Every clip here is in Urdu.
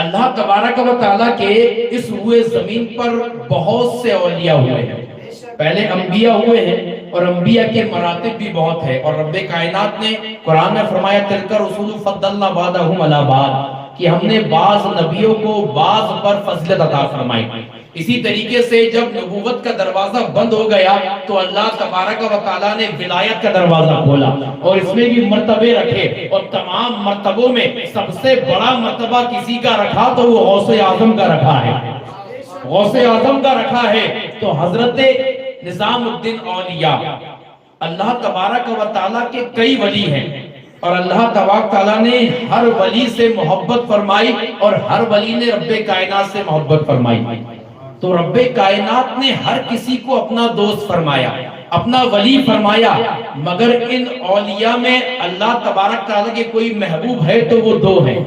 اللہ تبارک و تعالیٰ کے اس روئے زمین پر بہت سے اولیاء ہوئے ہیں، پہلے انبیاء ہوئے ہیں اور انبیاء کے مراتب بھی بہت ہے، اور رب کائنات نے قرآن میں فرمایا تلک رسول فضلنا بعضهم علی بعض، کہ ہم نے بعض نبیوں کو بعض پر فضیلت عطا فرمائی۔ اسی طریقے سے جب نبوت کا دروازہ بند ہو گیا تو اللہ تبارک و تعالیٰ نے ولایت کا دروازہ کھولا اور اس میں بھی مرتبے رکھے، اور تمام مرتبوں میں سب سے بڑا مرتبہ کسی کا رکھا تو وہ غوث اعظم کا رکھا ہے، غوث اعظم کا رکھا ہے۔ تو حضرت نظام الدین اولیاء، اللہ تبارک و تعالیٰ کے کئی ولی ہیں، اور اللہ تبارک تعالیٰ نے ہر ولی سے محبت فرمائی اور ہر ولی نے رب کائنات سے محبت فرمائی۔ تو رب کائنات نے ہر کسی کو اپنا دوست فرمایا، اپنا ولی فرمایا، مگر ان اولیاء میں اللہ تبارک تعالیٰ کے کوئی محبوب ہے تو وہ دو ہیں۔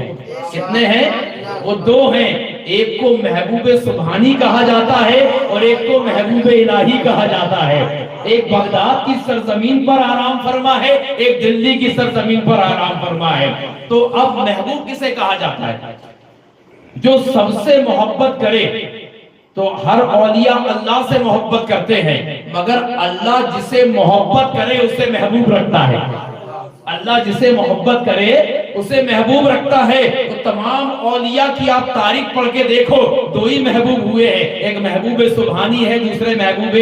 کتنے ہیں؟ وہ دو ہیں، ایک کو محبوب سبحانی کہا جاتا ہے اور ایک کو محبوب الہی کہا جاتا ہے۔ ایک بغداد کی سرزمین پر آرام فرما ہے، ایک دلی کی سرزمین پر آرام فرما ہے۔ تو اب محبوب کسے کہا جاتا ہے؟ جو سب سے محبت کرے۔ تو ہر اولیاء اللہ سے محبت کرتے ہیں، مگر اللہ جسے محبت کرے اسے محبوب رکھتا ہے۔ اللہ جسے محبت کرے اسے محبوب رکھتا ہے۔ تو تمام اولیاء کی آپ تاریخ پڑھ کے دیکھو، دو ہی محبوب ہوئے ہیں، ایک محبوب سبحانی ہے، دوسرے محبوب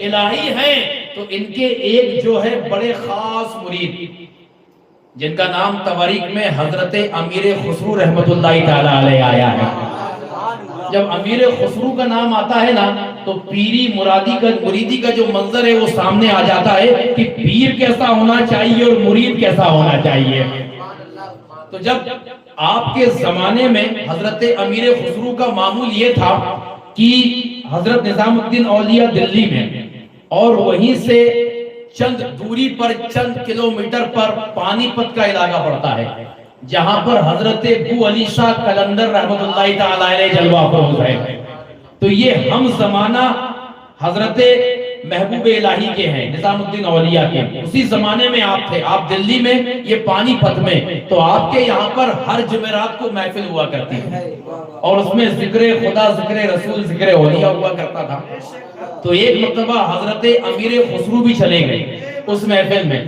الہی ہیں۔ تو ان کے ایک جو ہے بڑے خاص مرید جن کا نام تواریخ میں حضرت امیر خسرو رحمت اللہ تعالی علیہ آیا ہے۔ جب امیر خسرو کا نام آتا ہے نا تو پیری مریدی کا جو منظر ہے وہ سامنے آ جاتا ہے کہ پیر کیسا ہونا چاہیے اور مرید کیسا ہونا چاہیے۔ تو جب آپ کے زمانے میں حضرت امیر خسرو کا معمول یہ تھا کہ حضرت نظام الدین اولیاء دلی میں، اور وہیں سے چند دوری پر چند کلومیٹر پر پانی پت کا علاقہ پڑتا ہے، جہاں پر حضرت ابو علی شاہ قلندر رحمت اللہ تعالی علیہ جلوہ افروز ہے۔ تو یہ ہم زمانہ حضرت محبوب الہی کے ہیں، نظام الدین اولیاء کے۔ اسی زمانے میں آپ تھے، آپ دلی میں، یہ پانی پت میں۔ تو آپ کے یہاں پر ہر جمعرات کو محفل ہوا کرتی ہے اور اس میں ذکر خدا، ذکر رسول، ذکر اولیاء ہوا کرتا تھا۔ تو ایک مرتبہ حضرت امیر خسرو بھی چلے گئے اس محفل میں۔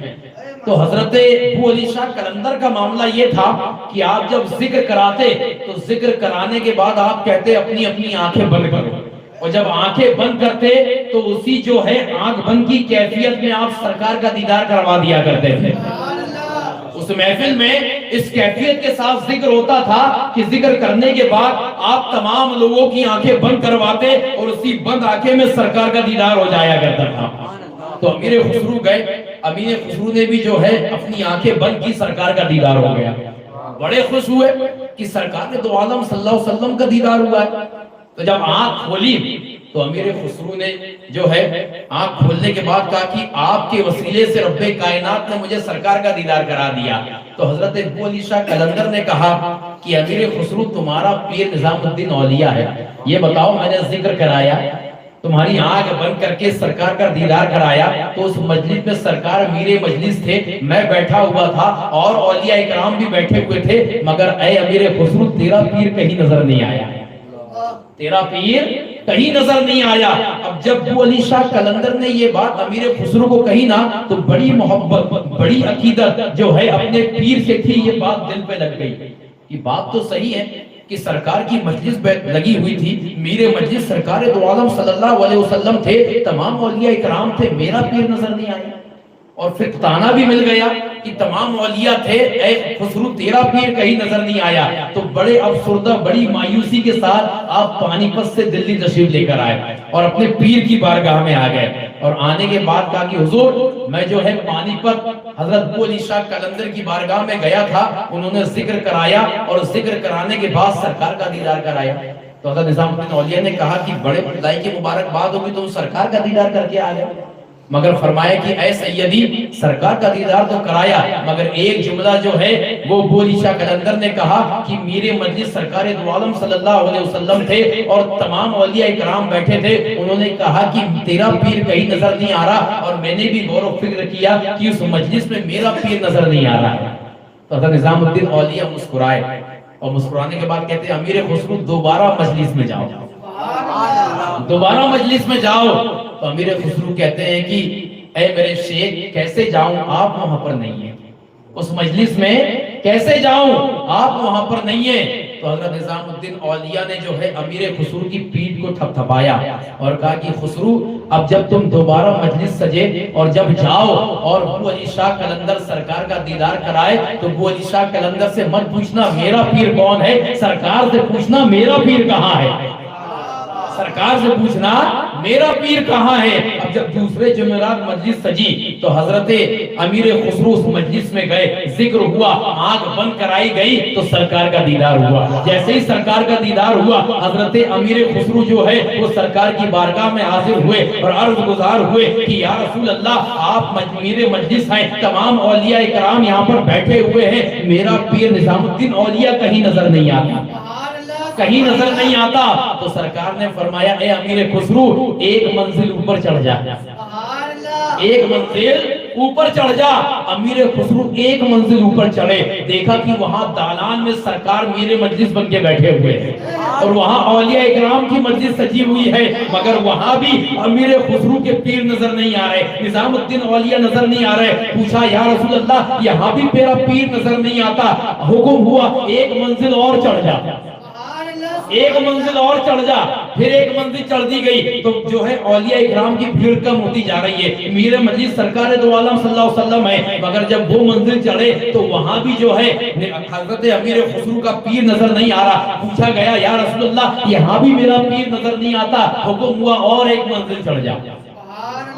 تو حضرت ابو علی شاہ قلندر کا معاملہ یہ تھا کہ آپ جب ذکر کراتے تو ذکر کرانے کے بعد آپ کہتے اپنی اپنی آنکھیں بند کرو، اور جب آنکھیں بند کرتے تو اسی جو ہے آنکھ بند کی کیفیت میں آپ سرکار کا دیدار کروا دیا کرتے تھے۔ اس محفل میں اس کیفیت کے ساتھ ذکر ہوتا تھا کہ ذکر کرنے کے بعد آپ تمام لوگوں کی آنکھیں بند کرواتے اور اسی بند آنکھیں میں سرکار کا دیدار ہو جایا کرتا تھا۔ تو امیر خسرو گئے، امیر خسرو نے بھی جو ہے اپنی آنکھیں بند کی، سرکار کا دیدار ہو گیا۔ بڑے خوش ہوئے کہ سرکار نے دو عالم صلی اللہ علیہ وسلم کا دیدار ہوا ہے۔ تو جب آنکھ کھولی تو امیر خسرو نے جو ہے آنکھ کھولنے کے بعد کہا کہ آپ کے وسیلے سے رب کائنات نے مجھے سرکار کا دیدار کرا دیا۔ تو حضرت ابو علی شاہ قلندر نے کہا کہ امیر خسرو تمہارا پیر نظام الدین اولیاء ہے، یہ بتاؤ میں نے ذکر کرایا، تمہاری آنکھ بند کر کے سرکار کا دیدار کرایا، تو اس مجلس میں سرکار میرے مجلس تھے، میں بیٹھا ہوا تھا اور اولیاء اکرام بھی بیٹھے ہوئے تھے، مگر اے امیر خسرو تیرا پیر کہیں نظر نہیں آیا، تیرا پیر کہیں نظر نہیں آیا۔ اب جب ابو علی شاہ قلندر نے یہ بات امیر خسرو کو کہی نا تو بڑی محبت، بڑی عقیدت جو ہے اپنے پیر سے تھی، یہ بات دل پہ لگ گئی۔ یہ بات تو صحیح ہے کہ سرکار کی مجلس لگی ہوئی تھی، میرے مجلس سرکار دو عالم صلی اللہ علیہ وسلم تھے، تمام اولیاء اکرام تھے، میرا پیر نظر نہیں آیا۔ اور پھر تانا بھی مل گیا کہ تمام اولیاء تھے، اے خسرو تیرا پیر کہیں نظر نہیں آیا۔ تو بڑے افسردہ، بڑی مایوسی کے ساتھ آپ پانی پت سے دلی تشریف لے کر آئے اور اپنے پیر کی بارگاہ میں آ گئے، اور آنے کے بعد کہا کہ حضور میں جو ہے پانی پت حضرت ابو علی شاہ قلندر کی بارگاہ میں گیا تھا، انہوں نے ذکر کرایا اور ذکر کرانے کے بعد سرکار کا دیدار کرایا۔ تو حضرت نظام الدین اولیاء نے کہا کہ بڑے خدائی کی مبارکباد ہوگی، تم سرکار کا دیدار کر کے آ گئے۔ مگر فرمایا کہ اے سیدی سرکار کا دیدار تو کرایا، مگر ایک جملہ جو ہے وہ ابو علی شاہ قلندر نے کہا کہ میرے مجلس سرکار دو عالم صلی اللہ علیہ وسلم تھے اور تمام اولیاء اکرام بیٹھے تھے، انہوں نے کہا کہ تیرا پیر کہیں نظر نہیں آ رہا، اور میں نے بھی غور و فکر کیا کہ اس مجلس میں میرا پیر نظر نہیں آ رہا ہے۔ تو حضرت نظام الدین اولیاء مسکرائے اور مسکرانے کے بعد کہتے ہیں امیر خسرو دوبارہ مجلس میں جاؤ، دوبارہ مجلس میں جاؤ۔ تو امیر خسرو کہتے ہیں کہ اے میرے شیخ کیسے جاؤں، آپ وہاں پر نہیں ہیں، اس مجلس میں کیسے جاؤں، آپ وہاں پر نہیں ہیں۔ تو حضرت نظام الدین اولیاء نے جو ہے امیر خسرو کی پیٹھ کو تھپ تھپایا اور کہا کہ خسرو اب جب تم دوبارہ مجلس سجے اور جب جاؤ اور ابو علی شاہ قلندر سرکار کا دیدار کرائے تو ابو علی شاہ قلندر سے مت پوچھنا میرا پیر کون ہے، سرکار سے پوچھنا میرا پیر کہاں ہے، سرکار سے پوچھنا میرا پیر کہاں ہے۔ اب جب دوسرے جمعرات مجلس سجی تو حضرت امیر خسرو اس مجلس میں گئے، ذکر ہوا، آنکھ بند کرائی گئی تو سرکار کا دیدار ہوا۔ جیسے ہی سرکار کا دیدار ہوا حضرت امیر خسرو جو ہے وہ سرکار کی بارگاہ میں حاضر ہوئے اور عرض گزار ہوئے کہ یا رسول اللہ آپ میرے مجلس ہیں، تمام اولیاء کرام یہاں پر بیٹھے ہوئے ہیں، میرا پیر نظام الدین اولیاء کہیں نظر نہیں آتا، کہیں نظر نہیں آتا۔ تو سرکار نے فرمایا اے امیر خسرو ایک منزل اوپر چڑھ جا، ایک منزل اوپر چڑھ جا۔ امیر خسرو ایک منزل اوپر چڑھے، دیکھا کہ وہاں دالان میں سرکار میرے مجلس بن کے بیٹھے ہوئے ہیں اور وہاں اولیاء اکرام کی مجلس سجی ہوئی ہے، مگر وہاں بھی امیر خسرو کے پیر نظر نہیں آ رہے، نظام الدین اولیاء نظر نہیں آ رہے۔ پوچھا یا رسول اللہ یہاں بھی میرا پیر نظر نہیں آتا، حکم ہوا ایک منزل اور چڑھ جا، ایک منزل اور چڑھ جا۔ پھر ایک منزل چڑھ دی گئی تو جو ہے اولیاء اکرام کی بھیڑ کم ہوتی جا رہی ہے، میرے مجلس سرکار دو عالم صلی اللہ علیہ وسلم ہے، مگر جب وہ منزل چڑھے تو وہاں بھی جو ہے حضرت امیر خسرو کا پیر نظر نہیں آ رہا۔ پوچھا گیا یا رسول اللہ یہاں بھی میرا پیر نظر نہیں آتا، حکم ہوا اور ایک منزل چڑھ جا،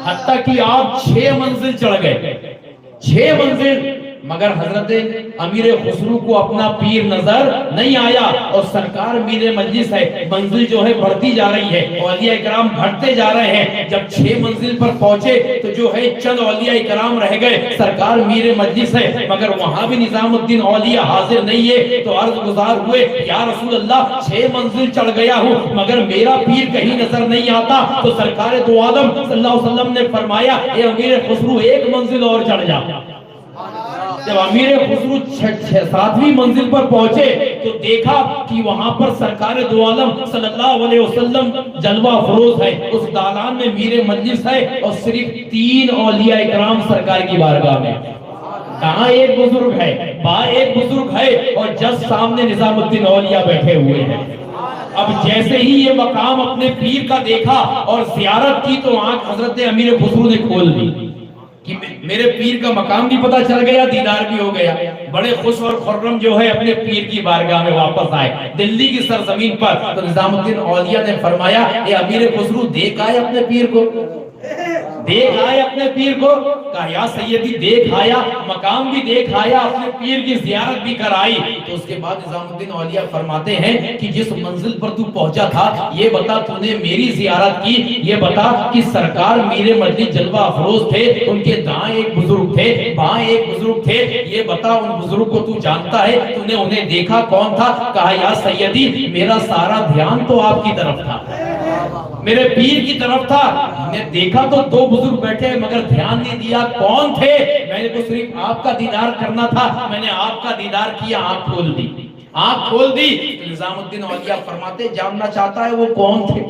حتیٰ کہ آپ 6 منزل چڑھ گئے، 6 منزل، مگر حضرت امیر خسرو کو اپنا پیر نظر نہیں آیا اور سرکار میرے مجلس ہے، منزل جو ہے بڑھتی جا رہی ہے، اولیاء اکرام بڑھتے جا رہے ہیں۔ جب 6 منزل پر پہنچے تو جو ہے چند اولیاء اکرام رہ گئے، سرکار میرے مجلس ہے مگر وہاں بھی نظام الدین اولیاء حاضر نہیں ہے۔ تو عرض گزار ہوئے یا رسول اللہ 6 منزل چڑھ گیا ہوں مگر میرا پیر کہیں نظر نہیں آتا۔ تو سرکار دو عالم صلی اللہ علیہ وسلم نے فرمایا اے امیر خسرو ایک منزل اور چڑھ جا۔ جب امیر خسرو 7ویں منزل پر پہنچے تو دیکھا کہ وہاں پر سرکار دو عالم صلی اللہ علیہ وسلم جلوہ فروز ہے، اس دالان میں میرے مجلس ہے اور صرف 3 اولیاء اکرام سرکار کی بارگاہ میں، کہاں ایک بزرگ ہے، ایک بزرگ ہے اور جس سامنے نظام الدین اولیاء بیٹھے ہوئے ہیں۔ اب جیسے ہی یہ مقام اپنے پیر کا دیکھا اور زیارت کی تو آنکھ حضرت امیر خسرو نے کھول دی کہ میرے پیر کا مقام بھی پتہ چل گیا، دیدار بھی ہو گیا۔ بڑے خوش اور خرم جو ہے اپنے پیر کی بارگاہ میں واپس آئے دلی کی سرزمین پر۔ تو نظام الدین اولیاء نے فرمایا اے امیر خسرو دیکھ آئے اپنے پیر کو، دیکھ آئے اپنے پیر کو؟ کہا یا سیدی دیکھ آیا، مقام بھی دیکھ آیا، اپنے پیر کی زیارت بھی کرائی۔ تو اس کے بعد نظام الدین اولیاء فرماتے ہیں کہ جس منزل پر تو پہنچا تھا یہ بتا تو نے میری زیارت کی، یہ بتا کہ سرکار میرے مجلس جلوہ افروز تھے، ان کے دائیں ایک بزرگ تھے، بائیں ایک بزرگ تھے، یہ بتا ان بزرگ کو تو جانتا ہے، تو نے انہیں دیکھا کون تھا؟ کہا یا سیدی میرا سارا دھیان تو آپ کی طرف تھا، میرے پیر کی طرف تھا، میں نے دیکھا تو 2 بزرگ بیٹھے مگر دھیان نہیں دیا کون تھے، میں نے تو صرف آپ کا دیدار کرنا تھا، میں نے آپ کا دیدار کیا، آنکھ کھول دی، آنکھ کھول دی۔ نظام الدین اولیاء فرماتے جاننا چاہتا ہے وہ کون تھے،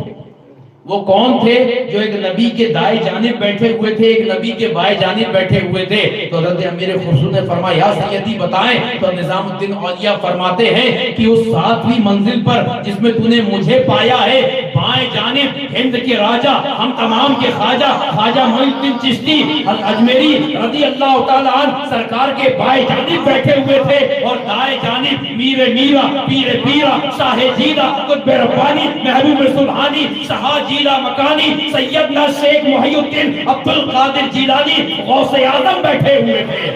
وہ کون تھے جو ایک نبی کے دائیں جانب بیٹھے ہوئے تھے، ایک نبی کے بائیں جانب بیٹھے ہوئے تھے؟ تو حضرت امیر خسرو نے فرمایا یا سیدی بتائیں۔ تو نظام الدین اولیاء فرماتے ہیں کہ اس 7ویں منزل پر جس میں تو نے مجھے پایا ہے، بائیں جانب ہند کے راجہ، ہم تمام کے خواجہ، خواجہ معین الدین چشتی اجمیری رضی اللہ تعالیٰ عنہ سرکار کے بائیں جانب بیٹھے ہوئے تھے اور دائیں جانب میر میرا، پیر پیرا، شاہ جیلا، قطب ربانی، محبوب سبحانی، شاہ جیلا مکانی، سیدنا شیخ محی الدین عبد القادر جیلانی، غوث اعظم بیٹھے ہوئے تھے۔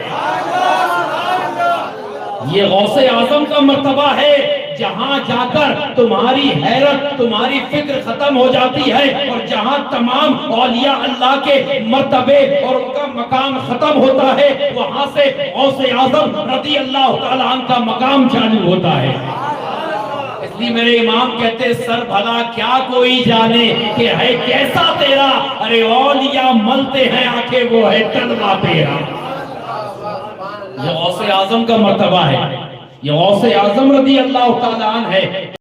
یہ غوث اعظم کا مرتبہ ہے جہاں جا کر تمہاری حیرت، تمہاری فکر ختم ہو جاتی ہے اور جہاں تمام اولیاء اللہ کے مرتبے اور ان کا مقام ختم ہوتا ہے وہاں سے غوث اعظم رضی اللہ تعالیٰ عنہ کا مقام چالو ہوتا ہے۔ اس لیے میرے امام کہتے سر بھلا کیا کوئی جانے کہ ہے کیسا تیرا، ارے اولیاء ملتے ہیں آنکھیں وہ ہے تنوا تیرا۔ یہ غوث اعظم کا مرتبہ ہے۔ یہ غوث اعظم رضی اللہ تعالیٰ عنہ ہے